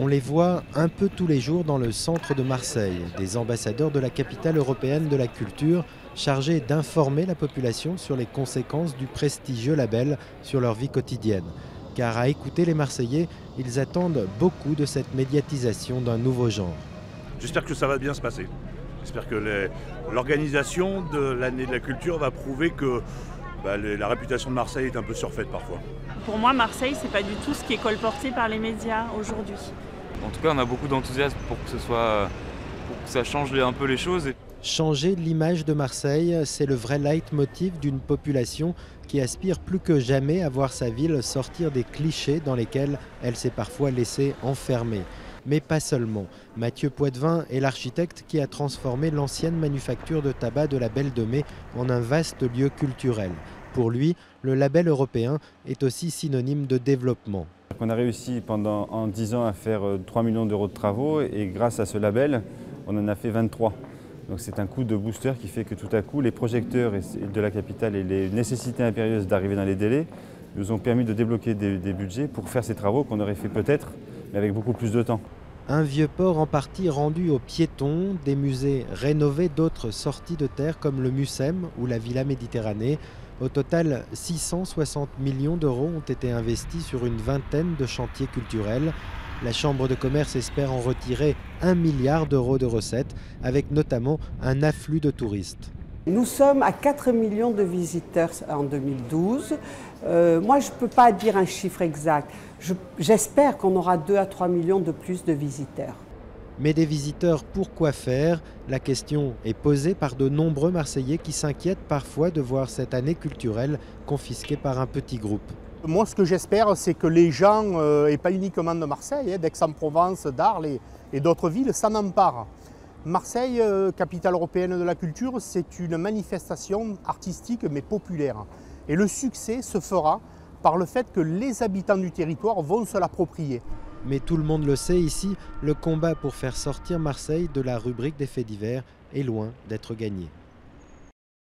On les voit un peu tous les jours dans le centre de Marseille, des ambassadeurs de la capitale européenne de la culture chargés d'informer la population sur les conséquences du prestigieux label sur leur vie quotidienne. Car à écouter les Marseillais, ils attendent beaucoup de cette médiatisation d'un nouveau genre. J'espère que ça va bien se passer. J'espère que l'organisation de l'année de la culture va prouver que la réputation de Marseille est un peu surfaite parfois. Pour moi, Marseille, c'est pas du tout ce qui est colporté par les médias aujourd'hui. En tout cas, on a beaucoup d'enthousiasme pour que ça change un peu les choses. Changer l'image de Marseille, c'est le vrai leitmotiv d'une population qui aspire plus que jamais à voir sa ville sortir des clichés dans lesquels elle s'est parfois laissée enfermer. Mais pas seulement. Mathieu Poitvin est l'architecte qui a transformé l'ancienne manufacture de tabac de la Belle de Mai en un vaste lieu culturel. Pour lui, le label européen est aussi synonyme de développement. On a réussi en 10 ans à faire 3 millions d'euros de travaux et grâce à ce label, on en a fait 23. Donc c'est un coup de booster qui fait que tout à coup, les projecteurs de la capitale et les nécessités impérieuses d'arriver dans les délais nous ont permis de débloquer des budgets pour faire ces travaux qu'on aurait fait peut-être, mais avec beaucoup plus de temps. Un vieux port en partie rendu aux piétons, des musées rénovés, d'autres sortis de terre comme le Mucem ou la Villa Méditerranée. Au total, 660 millions d'euros ont été investis sur une vingtaine de chantiers culturels. La Chambre de commerce espère en retirer 1 milliard d'euros de recettes, avec notamment un afflux de touristes. Nous sommes à 4 millions de visiteurs en 2012. Moi, je ne peux pas dire un chiffre exact. J'espère qu'on aura 2 à 3 millions de plus de visiteurs. Mais des visiteurs, pour quoi faire? La question est posée par de nombreux Marseillais qui s'inquiètent parfois de voir cette année culturelle confisquée par un petit groupe. Moi, ce que j'espère, c'est que les gens, et pas uniquement de Marseille, d'Aix-en-Provence, d'Arles et d'autres villes, s'en emparent. Marseille, capitale européenne de la culture, c'est une manifestation artistique mais populaire. Et le succès se fera par le fait que les habitants du territoire vont se l'approprier. Mais tout le monde le sait ici, le combat pour faire sortir Marseille de la rubrique des faits divers est loin d'être gagné.